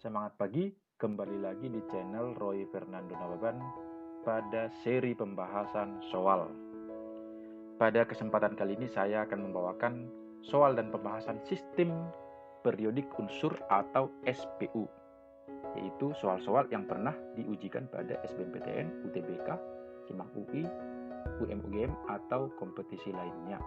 Semangat pagi, kembali lagi di channel Roy Fernando Nababan pada seri pembahasan soal. Pada kesempatan kali ini saya akan membawakan soal dan pembahasan sistem periodik unsur atau SPU, yaitu soal-soal yang pernah diujikan pada SBMPTN, UTBK, SIMAK UI, UM-UGM, atau kompetisi lainnya.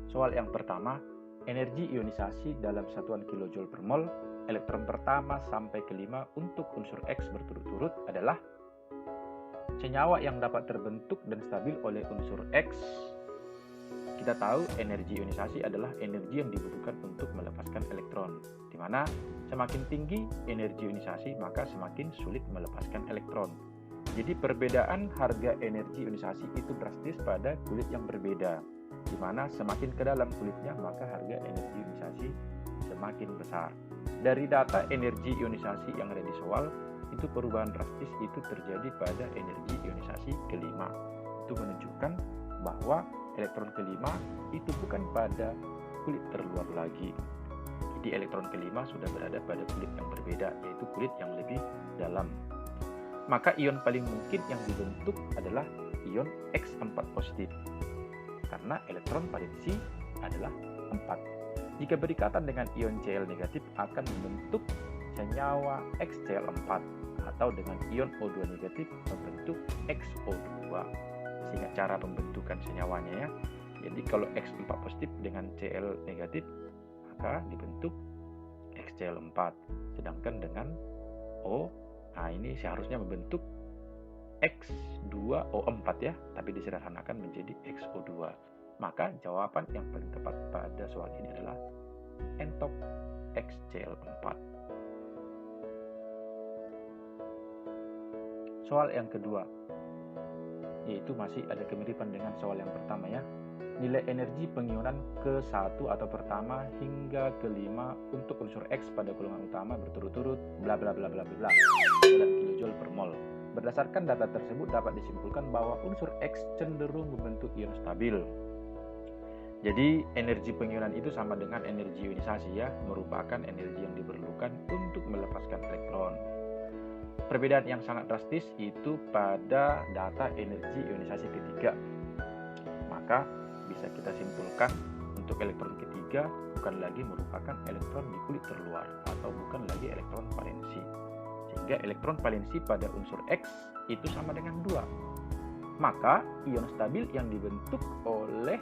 Soal yang pertama, energi ionisasi dalam satuan kilojoule per mol elektron pertama sampai kelima untuk unsur X berturut-turut adalah senyawa yang dapat terbentuk dan stabil oleh unsur X. Kita tahu energi ionisasi adalah energi yang dibutuhkan untuk melepaskan elektron, di mana semakin tinggi energi ionisasi maka semakin sulit melepaskan elektron. Jadi perbedaan harga energi ionisasi itu drastis pada kulit yang berbeda, di mana semakin ke dalam kulitnya maka harga energi ionisasi semakin besar. Dari data energi ionisasi yang ada di soal, itu perubahan drastis itu terjadi pada energi ionisasi kelima. Itu menunjukkan bahwa elektron kelima itu bukan pada kulit terluar lagi. Jadi elektron kelima sudah berada pada kulit yang berbeda, yaitu kulit yang lebih dalam. Maka ion paling mungkin yang dibentuk adalah ion X4 positif, karena elektron valensi adalah 4. Jika berikatan dengan ion Cl negatif akan membentuk senyawa XCl4, atau dengan ion O2 negatif membentuk XO2. Sehingga cara pembentukan senyawanya ya. Jadi kalau X4 positif dengan Cl negatif maka dibentuk XCl4. Sedangkan dengan O, nah ini seharusnya membentuk X2O4 ya, tapi disederhanakan menjadi XO2. Maka jawaban yang paling tepat pada soal ini adalah N-top XCl4. Soal yang kedua, yaitu masih ada kemiripan dengan soal yang pertama ya. Nilai energi pengionan ke-1 atau pertama hingga ke-5 untuk unsur X pada golongan utama berturut-turut bla bla bla bla bla dalam kilojoule per mol. Berdasarkan data tersebut dapat disimpulkan bahwa unsur X cenderung membentuk ion stabil. Jadi energi pengionan itu sama dengan energi ionisasi ya, merupakan energi yang diperlukan untuk melepaskan elektron. Perbedaan yang sangat drastis itu pada data energi ionisasi ketiga. Maka bisa kita simpulkan untuk elektron ketiga bukan lagi merupakan elektron di kulit terluar atau bukan lagi elektron valensi. Sehingga elektron valensi pada unsur X itu sama dengan 2. Maka ion stabil yang dibentuk oleh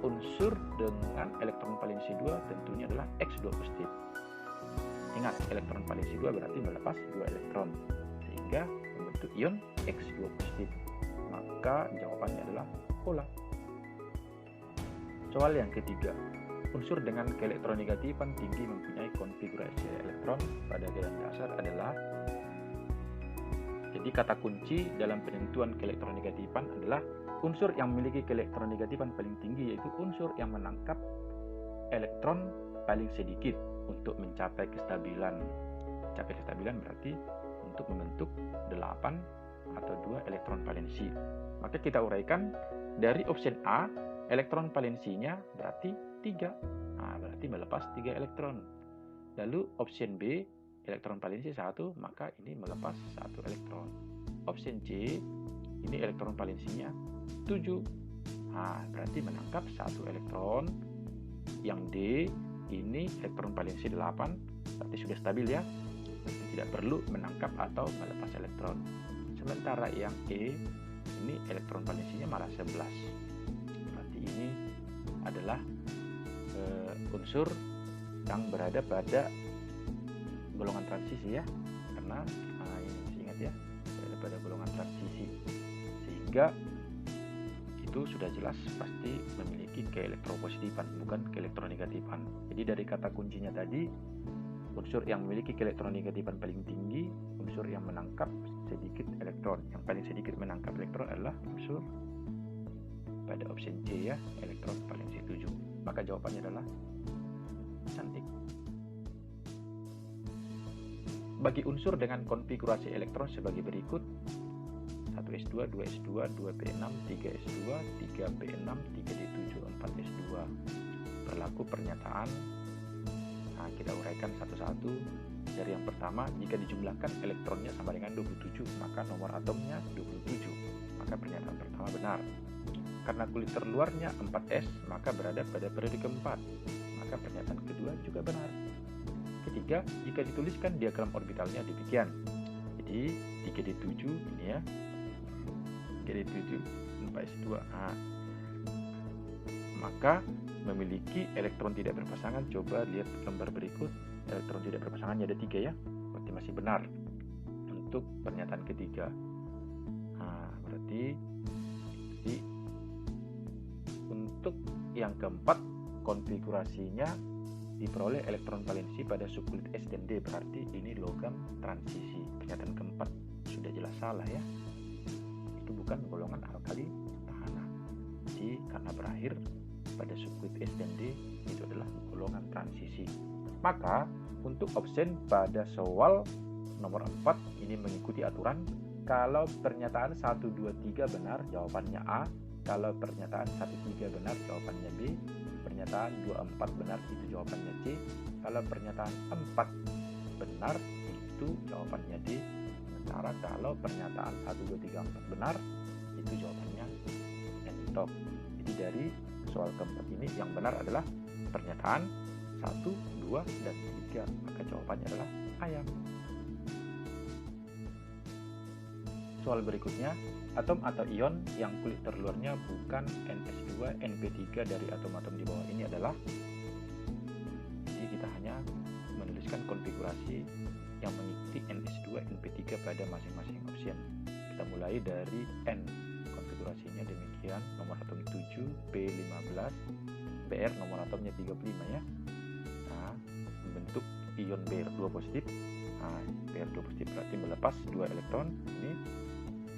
unsur dengan elektron valensi 2 tentunya adalah X2 positif. Ingat, elektron valensi 2 berarti melepas 2 elektron, sehingga membentuk ion X2 positif. Maka jawabannya adalah pola. Soal yang ketiga, unsur dengan keelektronegativan tinggi mempunyai konfigurasi elektron pada garis dasar adalah. Jadi kata kunci dalam penentuan keelektronegativan adalah unsur yang memiliki keelektronegativan paling tinggi, yaitu unsur yang menangkap elektron paling sedikit untuk mencapai kestabilan. Mencapai kestabilan berarti untuk membentuk 8 atau 2 elektron valensi. Maka kita uraikan dari option A, elektron valensinya berarti 3. Nah, berarti melepas 3 elektron. Lalu option B, elektron valensi 1, maka ini melepas 1 elektron. Option C, ini elektron valensinya 7. Nah, berarti menangkap 1 elektron. Yang D, ini elektron valensi 8, berarti sudah stabil ya. Berarti tidak perlu menangkap atau melepas elektron. Sementara yang E, ini elektron valensinya malah 11. Berarti ini adalah unsur yang berada pada golongan transisi ya. Karena ini masih ingat ya, berada pada golongan transisi. Sehingga itu sudah jelas pasti memiliki keelektropositifan, bukan keelektronegativan. Jadi dari kata kuncinya tadi, unsur yang memiliki keelektronegativan paling tinggi, unsur yang menangkap sedikit elektron. Yang paling sedikit menangkap elektron adalah unsur pada option C ya, elektron valensi 7. Maka jawabannya adalah cantik. Bagi unsur dengan konfigurasi elektron sebagai berikut: 1s2, 2s2, 2p6, 3s2, 3p6, 3d7, 4s2. Berlaku pernyataan Nah, kita uraikan satu-satu. Dari yang pertama, jika dijumlahkan elektronnya sama dengan 27, maka nomor atomnya 27. Maka pernyataan pertama benar. Karena kulit terluarnya 4s, maka berada pada periode keempat. Maka pernyataan kedua juga benar. Ketiga, jika dituliskan diagram orbitalnya demikian. Jadi 3d7 ini ya, 3d7 4s2. Nah, maka memiliki elektron tidak berpasangan. Coba lihat gambar berikut. Elektron tidak berpasangannya ada 3 ya, berarti masih benar untuk pernyataan ketiga. Nah, berarti untuk yang keempat, konfigurasinya diperoleh elektron valensi pada subkulit S dan D, berarti ini logam transisi. Pernyataan keempat sudah jelas salah ya, itu bukan golongan alkali tahanan. Jadi karena berakhir pada subkulit S dan D, itu adalah golongan transisi. Maka untuk option pada soal nomor 4 ini mengikuti aturan. Kalau pernyataan 1, 2, 3 benar, jawabannya A. Kalau pernyataan 1, 3 benar, jawabannya B. Pernyataan 2, 4 benar, itu jawabannya C. Kalau pernyataan 4 benar, itu jawabannya D. Sementara kalau pernyataan 1, 2, 3, 4 benar, itu jawabannya yang top. Jadi dari soal keempat ini yang benar adalah pernyataan 1, 2, dan 3. Maka jawabannya adalah ayam. Soal berikutnya, atom atau ion yang kulit terluarnya bukan NS2, NP3 dari atom-atom di bawah ini adalah. Jadi kita hanya menuliskan konfigurasi yang mengikuti NS2, NP3 pada masing-masing option. Kita mulai dari N. Konfigurasinya demikian, nomor atom 7, P15, Br nomor atomnya 35 ya. Nah, membentuk ion Br2 positif. Nah, Br2 positif berarti melepas 2 elektron. Ini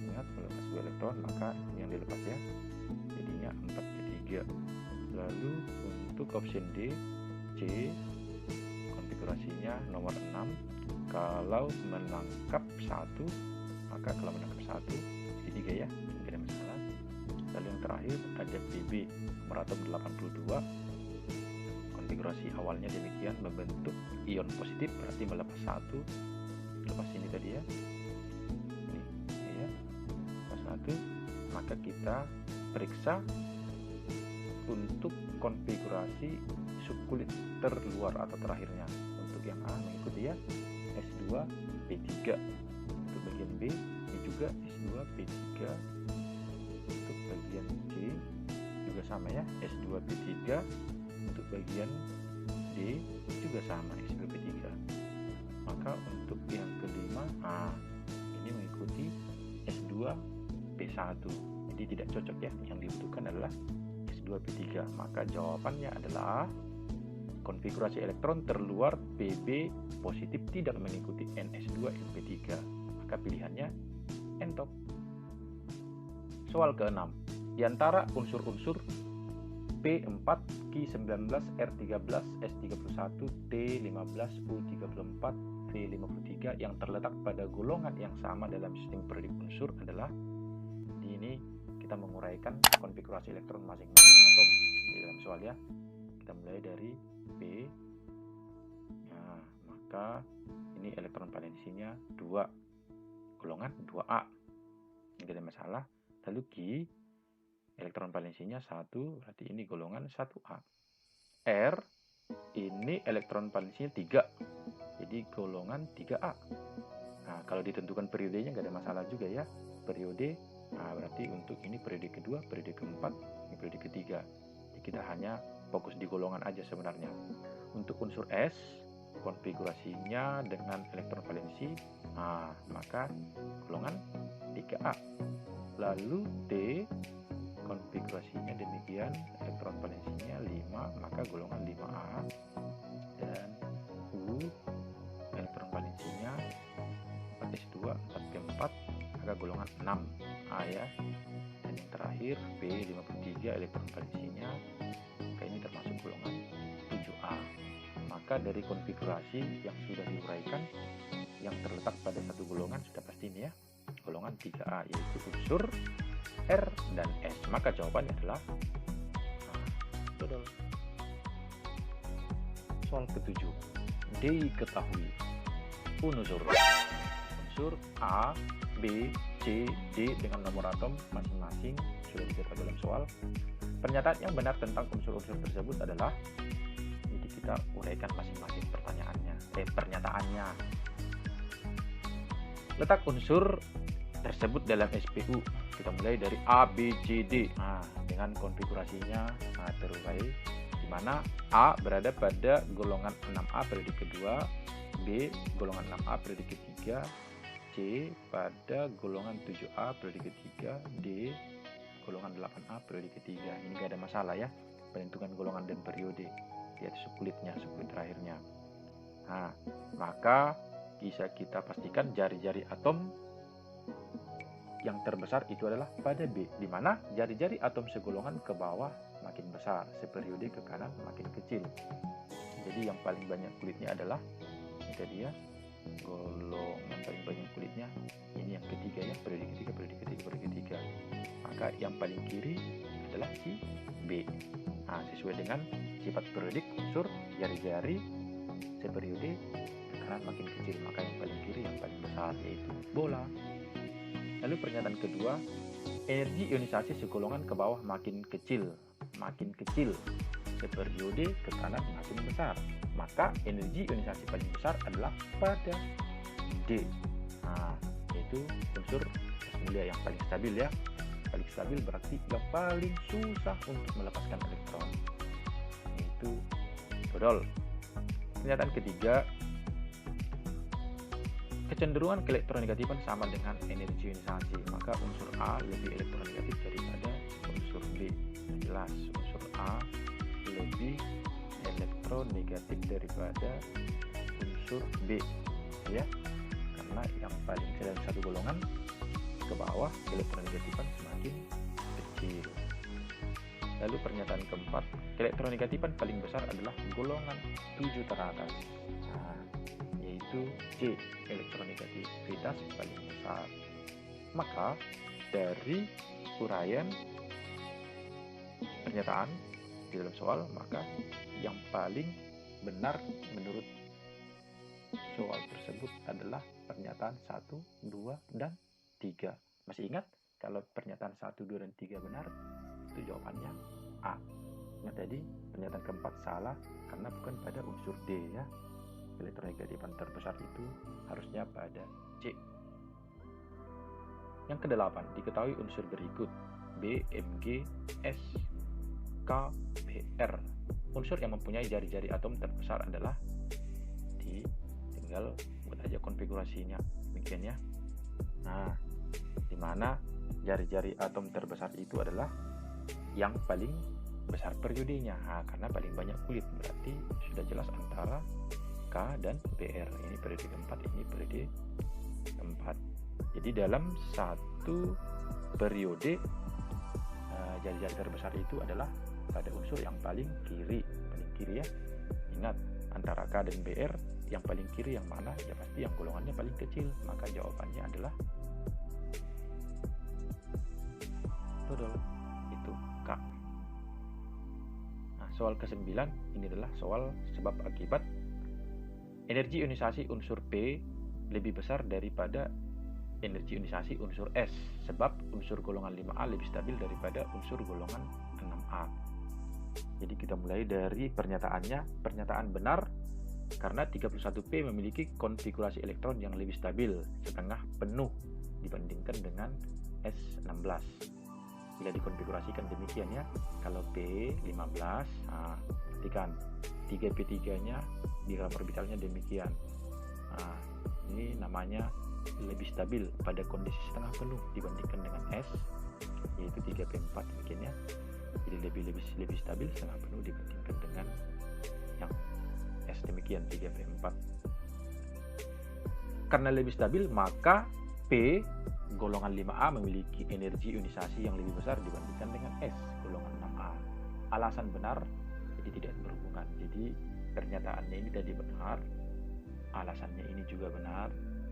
ingat, melepas 2 elektron, maka yang dilepas ya, jadinya 4p3. Lalu untuk option D, C, konfigurasinya nomor 6. Kalau menangkap 1, maka kalau menangkap 1 P3 ya, tidak ada masalah. Lalu yang terakhir ada PB nomor atom 82. Konfigurasi awalnya demikian, membentuk ion positif berarti melepas 1. Lepas ini tadi ya, ini ya, lepas 1. Maka kita periksa untuk konfigurasi subkulit terluar atau terakhirnya. Untuk yang A mengikuti ya, S2 P3. Untuk bagian B ini juga S2 P3. Untuk bagian C juga sama ya, S2 P3. Untuk bagian D juga sama, S2 P3. Maka untuk yang kelima, ini mengikuti S2 P1. Jadi tidak cocok ya, yang dibutuhkan adalah S2 P3. Maka jawabannya adalah konfigurasi elektron terluar Pb positif tidak mengikuti NS2 NP3. Maka pilihannya N-top. Soal ke-6. Di antara unsur-unsur P4, Ki19, R13, S31, T15, U34, V53 yang terletak pada golongan yang sama dalam sistem periodik unsur adalah. Di ini kita menguraikan konfigurasi elektron masing-masing atom di dalam soal ya. Kita mulai dari P. Nah, maka ini elektron valensinya 2, golongan 2A. Tidak ada masalah. Lalu Ki, elektron valensinya 1, berarti ini golongan 1A. R, ini elektron valensinya 3, jadi golongan 3A. Nah, kalau ditentukan periodenya nggak ada masalah juga ya. Periode, nah berarti untuk ini periode kedua, periode keempat, ini periode ketiga. Jadi kita hanya fokus di golongan aja sebenarnya. Untuk unsur S, konfigurasinya dengan elektron valensi, maka golongan 3A. Lalu T, konfigurasinya demikian, elektron valensinya 5, maka golongan 5A. Dan U, elektron valensinya 4s2, 4p4, maka golongan 6A ya. Dan yang terakhir P53, elektron valensinya, maka ini termasuk golongan 7A. Maka dari konfigurasi yang sudah diuraikan, yang terletak pada satu golongan sudah pasti ini ya, golongan 3A, yaitu unsur R dan S. Maka jawabannya adalah dodol. Soal ketujuh, diketahui unsur A, B, C, D dengan nomor atom masing-masing sudah dicatat dalam soal. Pernyataan yang benar tentang unsur-unsur tersebut adalah, jadi kita uraikan masing-masing pernyataannya. Letak unsur tersebut dalam SPU, kita mulai dari A, B, C, D. Dengan konfigurasinya terurai, di mana A berada pada golongan 6A periode kedua, B golongan 6A periode ketiga, C pada golongan 7A periode ketiga, D golongan 8A periode ketiga. Ini gak ada masalah ya, penentukan golongan dan periode. Lihat sukulit terakhirnya. Maka bisa kita pastikan jari-jari atom yang terbesar itu adalah pada B, di mana jari-jari atom segolongan ke bawah makin besar, seperiode ke kanan makin kecil. Jadi yang paling banyak kulitnya adalah dia golongan paling banyak kulitnya ini yang ketiga ya, periode ketiga. Maka yang paling kiri adalah si B. Sesuai dengan sifat periodik unsur jari-jari seperiode ke kanan makin kecil, maka yang paling kiri yang paling besar, yaitu bola. Lalu pernyataan kedua, energi ionisasi segolongan ke bawah makin kecil, seperiode ke kanan makin besar, maka energi ionisasi paling besar adalah pada D. Yaitu unsur gas mulia yang paling stabil ya. Paling stabil berarti yang paling susah untuk melepaskan elektron, yaitu dodol. Pernyataan ketiga, kecenderungan keelektronegatifan sama dengan energi ionisasi, maka unsur A lebih elektronegatif daripada unsur B. Jelas, unsur A lebih elektronegatif daripada unsur B ya, karena yang paling dalam satu golongan ke bawah keelektronegatifan semakin kecil. Lalu pernyataan keempat, keelektronegatifan paling besar adalah golongan 7 teratas, yaitu C, elektronegativitas paling besar. Maka dari uraian pernyataan di dalam soal, maka yang paling benar menurut soal tersebut adalah pernyataan 1, 2, dan 3. Masih ingat kalau pernyataan 1, 2, dan 3 benar, itu jawabannya A. Nah tadi pernyataan keempat salah karena bukan pada unsur D ya. Elektronegatifan terbesar itu harusnya pada C. Yang kedelapan, diketahui unsur berikut B, Mg, S, K, Br. Unsur yang mempunyai jari-jari atom terbesar adalah tinggal buat aja konfigurasinya demikian ya. Di mana jari-jari atom terbesar itu adalah yang paling besar periodenya, karena paling banyak kulit, berarti sudah jelas antara K dan Br. Ini periode keempat, ini periode keempat. Jadi dalam satu periode jari-jari terbesar itu adalah pada unsur yang paling kiri ya. Ingat, antara K dan Br yang paling kiri yang mana? Ya pasti yang golongannya paling kecil, maka jawabannya adalah dodol, itu K. Soal ke-9 ini adalah soal sebab akibat. Energi ionisasi unsur P lebih besar daripada energi ionisasi unsur S, sebab unsur golongan 5A lebih stabil daripada unsur golongan 6A. Jadi kita mulai dari pernyataannya. Pernyataan benar karena 31P memiliki konfigurasi elektron yang lebih stabil, setengah penuh dibandingkan dengan S16. Bila dikonfigurasikan demikian ya, kalau P 15, perhatikan 3P3-nya diagram orbitalnya demikian. Ini namanya lebih stabil pada kondisi setengah penuh dibandingkan dengan S, yaitu 3P4 demikian ya. Jadi lebih stabil setengah penuh dibandingkan dengan yang S demikian 3P4. Karena lebih stabil, maka P golongan 5A memiliki energi ionisasi yang lebih besar dibandingkan dengan S golongan 6A. Alasan benar, jadi tidak berhubungan. Jadi pernyataannya ini tadi benar, alasannya ini juga benar,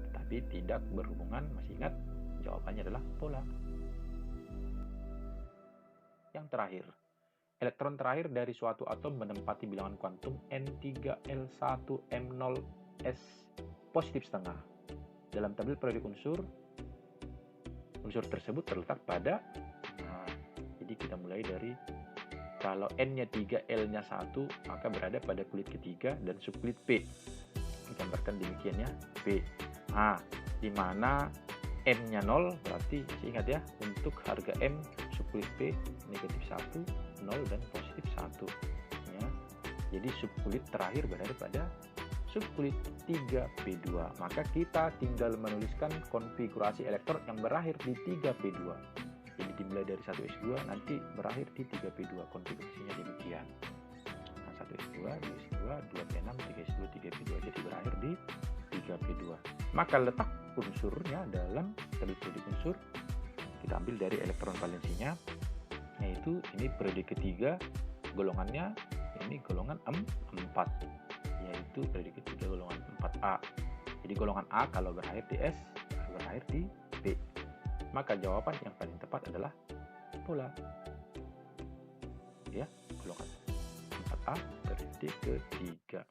tetapi tidak berhubungan. Masih ingat, jawabannya adalah pola. Yang terakhir, elektron terakhir dari suatu atom menempati bilangan kuantum N3L1M0S positif setengah. Dalam tabel periodik unsur tersebut terletak pada, jadi kita mulai dari, kalau N-nya 3, L-nya 1, maka berada pada kulit ketiga dan subkulit P. Digambarkan demikian ya, P. Di mana M-nya 0, berarti masih ingat ya, untuk harga M subkulit P negatif 1, 0, dan positif 1. Ya. Jadi subkulit terakhir berada pada subkulit 3p2. Maka kita tinggal menuliskan konfigurasi elektron yang berakhir di 3p2. Jadi dimulai dari 1s2 nanti berakhir di 3p2. Konfigurasinya demikian. 1s2, 2s2, 2p6, 3s2, 3p2. Jadi berakhir di 3p2. Maka letak unsurnya dalam tabel periodik unsur kita ambil dari elektron valensinya, yaitu ini periodik ketiga, golongannya ini golongan 4, yaitu periodik ketiga golongan 4A. Jadi golongan A kalau berakhir di S, berakhir di B. Maka jawaban yang paling tepat adalah pola. Ya, golongan 4A periodik ketiga.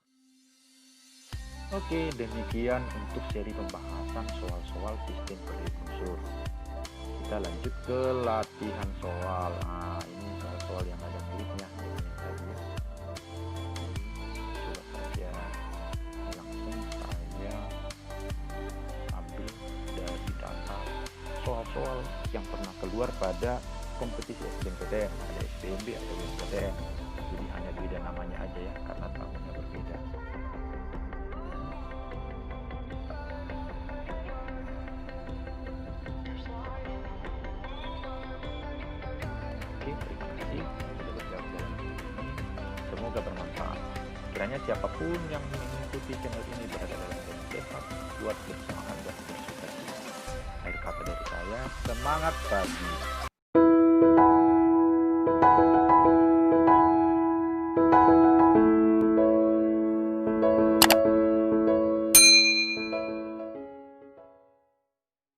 Oke, demikian untuk seri pembahasan soal-soal sistem periodik unsur. Kita lanjut ke latihan soal. Ini soal-soal yang ada miripnya dengan yang tadi ya. Coba saja langsung saya ambil dari data soal-soal yang pernah keluar pada kompetisi SBMPTN. Ada SBMB, ada SBMPTN. Jadi hanya beda namanya aja ya, karena tahunnya berbeda. Terima kasih sudah bergabung dalam video ini. Semoga bermanfaat. Kiranya siapapun yang mengikuti channel ini berada dalam kondisi sehat, buat bersemangat dan bersuka cita. Akhir kata dari saya, semangat pagi.